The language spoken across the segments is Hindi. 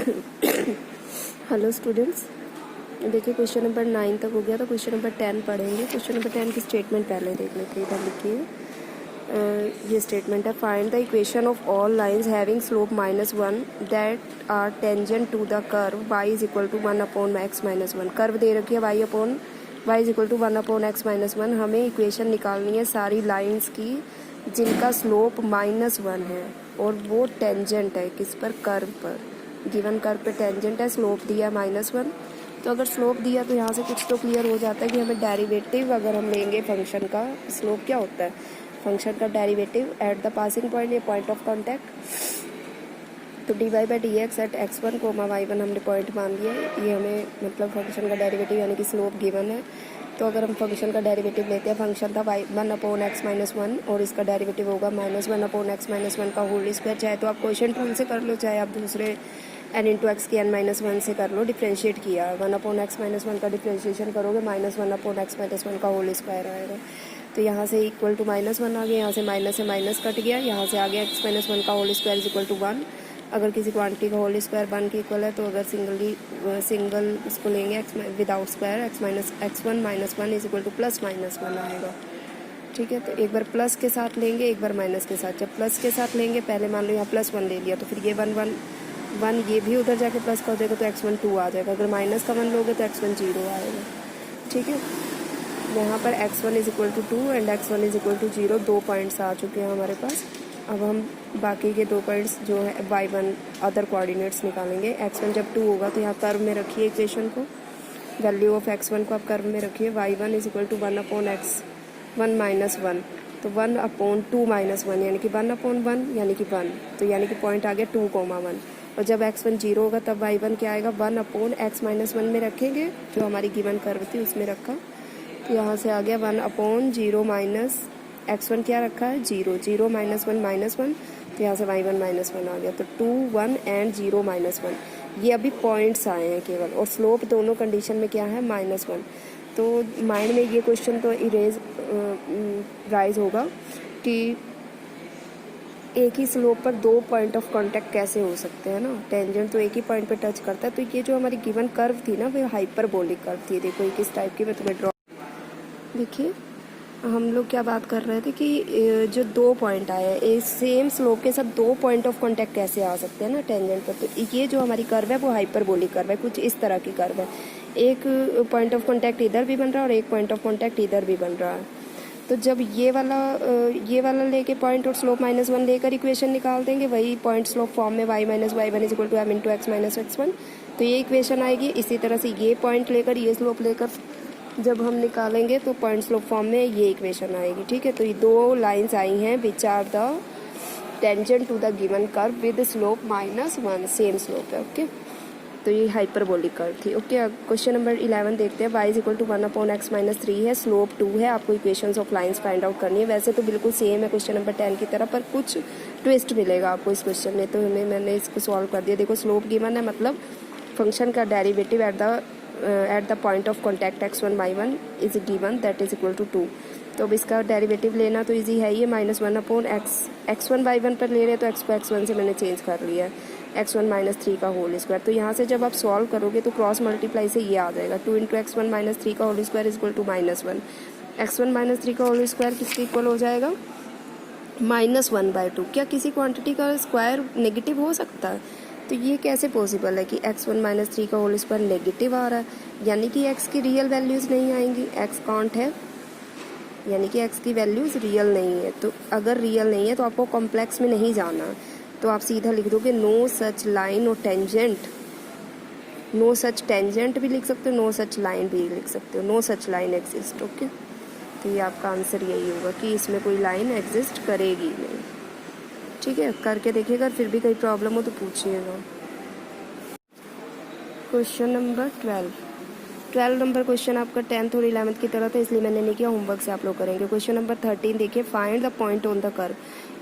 हेलो स्टूडेंट्स, देखिए क्वेश्चन नंबर 9 तक हो गया तो क्वेश्चन नंबर 10 पढ़ेंगे। क्वेश्चन नंबर 10 की स्टेटमेंट पहले देख लेते हैं। इधर लिखिए, ये स्टेटमेंट है, find the equation of all lines having slope -1 that are tangent to the curve y is equal to 1/x-1। Curve दे रखी है y is equal to 1/x-1। हमें इक्वेशन निकालनी है सारी लाइंस की जिनका स्लोप -1 है और वो टेंजेंट है किस पर, कर्व पर। गिवन कर्व पे टेंजेंट है, स्लोप दिया -1। तो अगर स्लोप दिया तो यहाँ से कुछ तो क्लियर हो जाता है कि हमें डेरिवेटिव अगर हम लेंगे फंक्शन का, स्लोप क्या होता है, फंक्शन का derivative at the passing point, ये पॉइंट ऑफ कॉन्टैक्ट। तो dy/dx एट x1, y1 हमने पॉइंट मान लिया। ये हमें मतलब फंक्शन का डेरिवेटिव यानी कि स्लोप गिवन है। तो अगर हम फंक्शन का डेरिवेटिव लेते हैं, फंक्शन था 1/x-1 और इसका डेरिवेटिव होगा -1/x-1 का होल स्क्वायर। चाहे तो आप क्वोशिएंट रूल से कर लो, चाहे आप दूसरे n×x की n-1 से कर लो। डिफ्रेंशिएट किया 1/x-1 का डिफ्रेंशिएशन करोगे -1/x-1 का होल स्क्वायर आएगा। तो यहाँ से इक्वल टू -1 आ गया, यहाँ से माइनस से माइनस कट गया, यहाँ से आ गया x-1 का whole square is equal to 1। अगर किसी क्वांटिटी का होल स्क्वायर 1 के इक्वल है तो अगर सिंगल उसको लेंगे x without square x-1 is equal to +-1 आएगा। ठीक है, तो एक बार प्लस के साथ लेंगे, एक बार माइनस के साथ। जब प्लस के साथ लेंगे, पहले मान लो यहाँ +1 ले लिया तो फिर ये 1 ये भी उधर जाके प्लस का हो जाएगा तो x1 2 आ जाएगा। अगर माइनस का 1 लोगे तो x1 0 आएगा। ठीक है, यहाँ पर x1 is equal to 2 and x1 is equal to 0, 2 points आ चुके हैं हमारे पास। अब हम बाकी के 2 पॉइंट्स जो है y1 अदर कोऑर्डिनेट्स निकालेंगे। x1 जब 2 होगा तो यहाँ कर्व में रखिए इक्वेशन को, वैल्यू ऑफ x1 को आप कर्व में रखिए। y1 is equal to 1/x1 -1, तो 1/2 -1 यानी कि 1/1 यानी कि 1, तो यानी कि पॉइंट आ गया 2, 1। और जब x1 0 होगा तब y1 क्या आएगा, 1/x-1 में रखेंगे, जो हमारी गिवन कर्व थी उसमें रखा। तो यहाँ से आ गया 1/0 x1 क्या रखा है 0, 0 -1 -1, तो यहाँ से y1 -1 आ गया। तो 2, 1 एंड 0 -1 ये अभी पॉइंट्स आए हैं केवल, और स्लोप दोनों कंडीशन में क्या है -1। तो माइंड में ये क्वेश्चन तो राइज होगा कि एक ही स्लोप पर 2 पॉइंट ऑफ कांटेक्ट कैसे हो सकते हैं ना। टेंजेंट तो एक ही पॉइंट पे टच करता है। तो ये जो हमारी गिवन कर्व थी ना, वो हाइपरबोलिक कर्व थी। देखो ये किस टाइप की, मैं तुम्हें ड्रॉ, देखिए हम लोग क्या बात कर रहे थे कि जो 2 पॉइंट आए हैं सेम स्लोप के साथ 2 पॉइंट ऑफ कांटेक्ट कैसे आ सकते हैं ना टेंजेंट पर। तो ये जो हमारी कर्व है वो हाइपरबोलिक कर्व है, कुछ इस तरह की कर्व है। एक पॉइंट ऑफ कांटेक्ट इधर भी बन रहा है और एक पॉइंट ऑफ कांटेक्ट इधर भी बन रहा है। तो जब ये वाला लेके पॉइंट और स्लोप -1 लेकर इक्वेशन निकाल देंगे, वही पॉइंट स्लोप फॉर्म में y - y1 is equal to m×x - x1, तो ये इक्वेशन आएगी। इसी तरह से ये पॉइंट लेकर, ये स्लोप लेकर जब हम निकालेंगे तो पॉइंट स्लोप फॉर्म में ये इक्वेशन आएगी। ठीक है, तो ये 2 लाइंस आई हैं which are the tangent to the given curve with slope -1, same slope है। ओके, तो ये हाइपरबोलिक कर्व थी। ओके, क्वेश्चन नंबर 11 देखते हैं। y is equal to 1/x-3 है, स्लोप 2 है, आपको equations of lines find out करनी है। वैसे तो बिल्कुल सेम है क्वेश्चन नंबर 10 की तरह, पर कुछ ट्विस्ट मिलेगा आपको इस क्वेश्चन में, तो मैंने इसको सॉल्व कर दिया। देखो स्लोप गिवन है, मतलब फंक्शन का derivative at the point of contact x1 y1 is given that is equal to 2। तो अब इसका डेरिवेटिव लेना तो ईजी है, ये -1/x, x1 y1 पर ले रहे तो x को x1 से मैंने चेंज कर लिया है, x1 - 3 का होल स्क्वायर। तो यहाँ से जब आप सॉल्व करोगे तो क्रॉस मल्टीप्लाई से ये आ जाएगा, 2 × x1 - 3 का whole square is equal to -1। x1 - 3 का होल स्क्वायर किसके इक्वल हो जाएगा, -1/2। क्या किसी क्वांटिटी का स्क्वायर नेगेटिव हो सकता है? तो ये कैसे पॉसिबल है कि x1 - 3 का होल स्क्वायर नेगेटिव आ रहा है, यानी कि x की रियल वैल्यूज़ नहीं आएंगी। x कांट है, यानी कि x की वैल्यूज़ रियल नहीं है। तो अगर रियल नहीं है तो आपको कॉम्प्लेक्स में नहीं जाना, तो आप सीधा लिख दोगे नो सच लाइन और टेंजेंट। नो सच टेंजेंट भी लिख सकते हो, नो सच लाइन भी लिख सकते हो, no such line exist. Okay, तो ये आपका आंसर यही होगा कि इसमें कोई लाइन एग्जिस्ट करेगी नहीं। ठीक है, करके देखिएगा, फिर भी कोई प्रॉब्लम हो तो पूछिएगा। क्वेश्चन नंबर 12 नंबर क्वेश्चन आपका 10th और 11th की तरह था, इसलिए मैंने नहीं किया, होमवर्क से आप लोग करेंगे। क्वेश्चन नंबर 13 देखिए, find the point on the curve.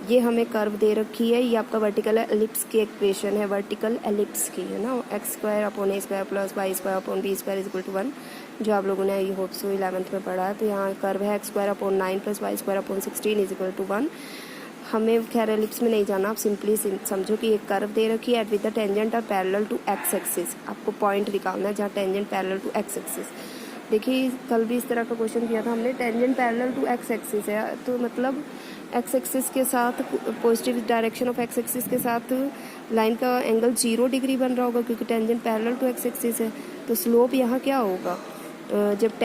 ये हमें कर्व दे रखी है, ये आपका वर्टिकल एलिप्स की इक्वेशन है, वर्टिकल एलिप्स की है ना, x² / a² + y² / b² is equal to 1, जो आप लोगों ने आई होप सो 11th में पढ़ा है। तो यहाँ कर्व है x² / 9 + y² / 16 is equal to 1। हमें खैर एलिप्स में नहीं जाना, आप सिंपली समझो कि एक कर्व दे रखी है विद द टेंजेंट और पैरेलल टू एक्स एक्सिस। आपको पॉइंट निकालना है जहाँ tangent parallel to x axis. देखिए कल भी इस तरह का क्वेश्चन किया था हमने, tangent parallel to x axis है तो मतलब एक्स एक्सिस के साथ positive direction of x axis के साथ लाइन का एंगल 0 डिग्री बन रहा होगा क्योंकि tangent parallel to x axis है। तो स्लोप यहाँ क्या होगा, जब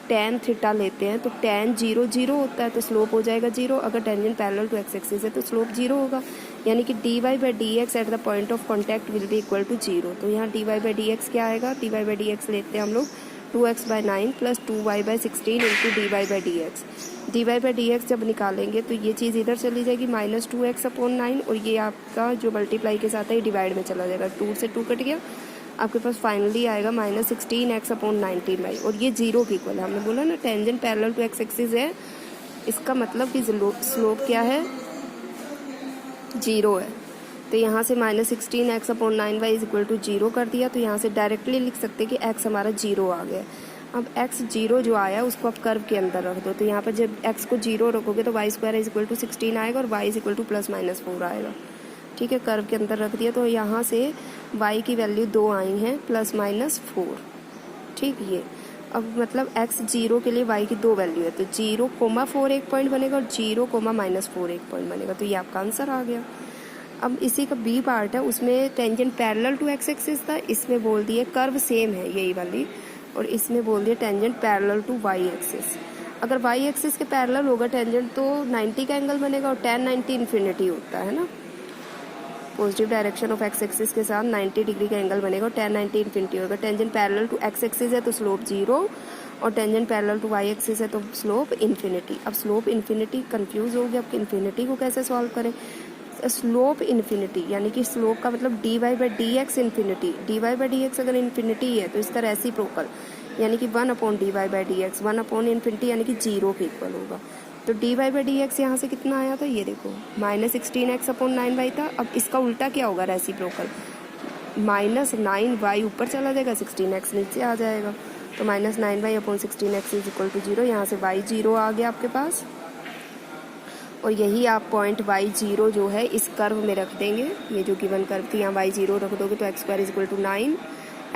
टेन थीटा लेते हैं तो टेन 0 0 होता है तो स्लोप हो जाएगा 0। अगर tangent parallel to x axis है तो स्लोप 0 होगा, यानी कि dy by d x at the point of contact will be equal to 0। तो यहाँ dy बाई डी एक्स क्या आएगा, dy बाई डी एक्स लेते हैं हम लोग 2x by 9 plus 2y by 16 into dy by d x. dy by d x जब निकालेंगे तो ये चीज़ इधर चली जाएगी माइनस 2x अपॉन 9 और ये आपका जो मल्टीप्लाई के साथ है ये डिवाइड में चला जाएगा, 2 से 2 कट गया, आपके पास फाइनली आएगा माइनस 16x अपॉन 19 बाई, और ये 0 की इक्वल है। हमने बोला ना tangent parallel to x axis है, इसका मतलब कि स्लोप क्या है, 0 है। तो यहाँ से minus 16x upon 9y is equal to 0 कर दिया, तो यहाँ से डायरेक्टली लिख सकते हैं कि x हमारा 0 आ गया। अब x 0 जो आया उसको आप कर्व के अंदर रख दो, तो यहाँ पर जब x को 0 रखोगे तो y square is equal to 16 आएगा और y is equal to plus minus 4 आएगा। ठीक है, कर्व के अंदर रख दिया तो यहाँ से y की वैल्यू 2 आई हैं प्लस माइनस 4। ठीक, ये अब मतलब x 0 के लिए y की 2 वैल्यू है तो 0,4 एक पॉइंट बनेगा और 0,-4 एक पॉइंट बनेगा, तो ये आपका आंसर आ गया। अब इसी का बी पार्ट है, उसमें tangent parallel to x axis था, इसमें बोल दिए कर्व सेम है यही वाली, और इसमें बोल दिए tangent parallel to y axis. अगर वाई एक्सिस के पैरेलल होगा टेंजेंट तो 90 का एंगल बनेगा और tan 90 इन्फिनिटी होता है ना, positive direction of x axis के साथ 90 डिग्री का एंगल बनेगा और tan 90 इन्फिनिटी होगा। Tangent parallel to x axis है तो स्लोप 0 और tangent parallel to y axis है तो स्लोप इन्फिनिटी। अब स्लोप इन्फिनिटी कंफ्यूज हो गया, अब इन्फिनिटी को कैसे सॉल्व करें। स्लोप इन्फिनिटी यानी कि स्लोप का मतलब dy by d x infinity, dy by d x अगर इन्फिनिटी है तो इसका रेसिप्रोकल यानी कि 1 upon dy by d x, 1 upon infinity यानी कि 0 के इक्वल होगा। तो dy बाई डी एक्स यहाँ से कितना आया था, ये देखो माइनस 16x अपॉन 9y था। अब इसका उल्टा क्या होगा, रेसिप्रोकल माइनस 9y ऊपर चला जाएगा, 16x नीचे आ जाएगा, तो minus 9y upon 16x is equal to 0। यहाँ से y 0 आ गया आपके पास, और यही आप पॉइंट y0 जो है इस कर्व में रख देंगे, ये जो गिवन कर्व थी यहाँ y0 रख दोगे तो x square is equal to 9,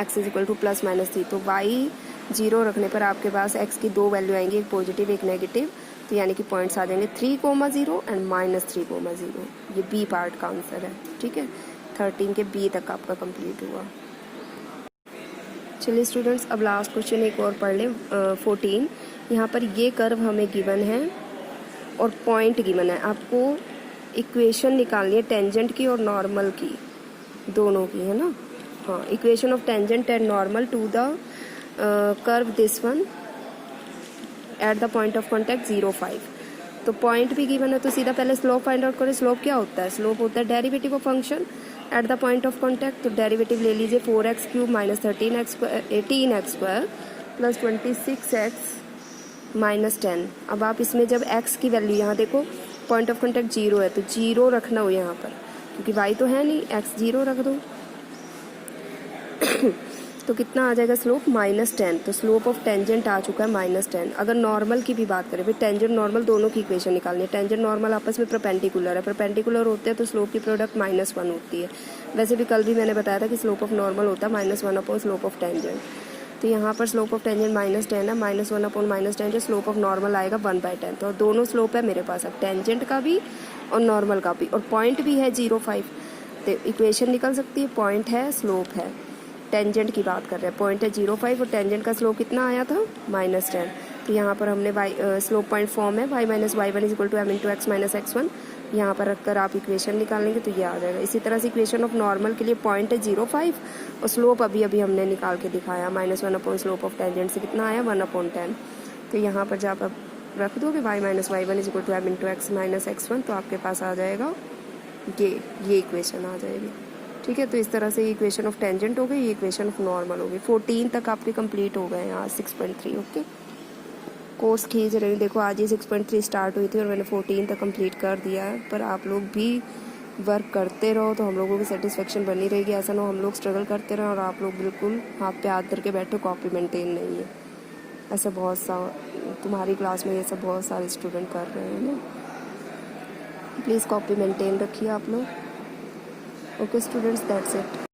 x is equal to plus minus 3। तो y0 रखने पर आपके पास x की 2 वैल्यू आएंगी, एक पॉजिटिव एक नेगेटिव, तो यानी कि पॉइंट्स आ जाएंगे 3,0 एंड माइनस 3,0। ये बी पार्ट का आंसर है। ठीक है, 13 के बी तक आपका कंप्लीट हुआ। चलिए स्टूडेंट्स, अब लास्ट क्वेश्चन एक और पढ़ लें, 14। यहाँ पर ये कर्व हमें गिवन है और पॉइंट गिवन है, आपको इक्वेशन निकालनी है टेंजेंट की और नॉर्मल की, दोनों की, है ना। हाँ, equation of tangent and normal to the curve this one at the point of contact 0,5। तो पॉइंट भी गिवन है तो सीधा पहले स्लोप फाइंड आउट करें। स्लोप क्या होता है, स्लोप होता है derivative of function at the point of contact. तो डेरिवेटिव ले लीजिए 4x cube minus 18x square plus 26x minus 10। अब आप इसमें जब x की वैल्यू, यहाँ देखो पॉइंट ऑफ कॉन्टैक्ट 0 है तो 0 रखना हो यहाँ पर, क्योंकि y तो है नहीं, x 0 रख दो तो कितना आ जाएगा स्लोप, -10। तो स्लोप ऑफ टेंजेंट आ चुका है -10। अगर नॉर्मल की भी बात करें, फिर टेंजेंट नॉर्मल दोनों की इक्वेशन निकालनी है। टेंजेंट नॉर्मल आपस में परपेंडिकुलर है, परपेंडिकुलर होते हैं तो स्लोप की प्रोडक्ट -1 होती है। वैसे भी कल भी मैंने बताया था कि स्लोप ऑफ नॉर्मल होता है -1 अपॉन स्लोप ऑफ टेंजेंट। तो यहाँ पर स्लोप ऑफ टेंजेंट -10 है, -1 अपॉन -10 जो स्लोप ऑफ नॉर्मल आएगा 1/10। तो दोनों स्लोप है मेरे पास, अब टेंजेंट का भी और नॉर्मल का भी, और पॉइंट भी है 0,5। तो इक्वेशन निकल सकती है, पॉइंट है स्लोप है, टेंजेंट की बात कर रहे हैं, पॉइंट है 0,5 और टेंजेंट का स्लोप कितना आया था -10। तो यहाँ पर हमने स्लोप पॉइंट फॉर्म है y माइनस y1 is equal to m into x minus x1, यहाँ पर रखकर आप इक्वेशन निकालेंगे तो ये आ जाएगा। इसी तरह से इक्वेशन ऑफ नॉर्मल के लिए पॉइंट है 0,5 और स्लोप अभी हमने निकाल के दिखाया, -1 अपॉन स्लोप ऑफ टेंजेंट से कितना आया 1/10। तो यहाँ पर जब आप रख दोगे y माइनस y1 is equal to m into x minus x1 तो आपके पास आ जाएगा ये इक्वेशन आ जाएगी। ठीक है, तो इस तरह से इक्वेशन ऑफ टेंजेंट हो गई, ये इक्वेशन ऑफ नॉर्मल हो गई। 14 तक आपके कंप्लीट हो गए हैं आज 6.3। ओके, कोर्स खींच रही हूँ, देखो आज ही 6.3 स्टार्ट हुई थी और मैंने 14 तक कंप्लीट कर दिया है। पर आप लोग भी वर्क करते रहो तो हम लोगों की सेटिस्फेक्शन बनी रहेगी। ऐसा ना हो हम लोग स्ट्रगल करते रहो और आप लोग बिल्कुल हाथ पे हाथ करके बैठो, कॉपी मेंटेन नहीं है। ऐसा बहुत सा तुम्हारी क्लास में ये सब बहुत सारे स्टूडेंट कर रहे हैं ना। प्लीज़ कॉपी मेंटेन रखिए आप लोग। Okay students, that's it.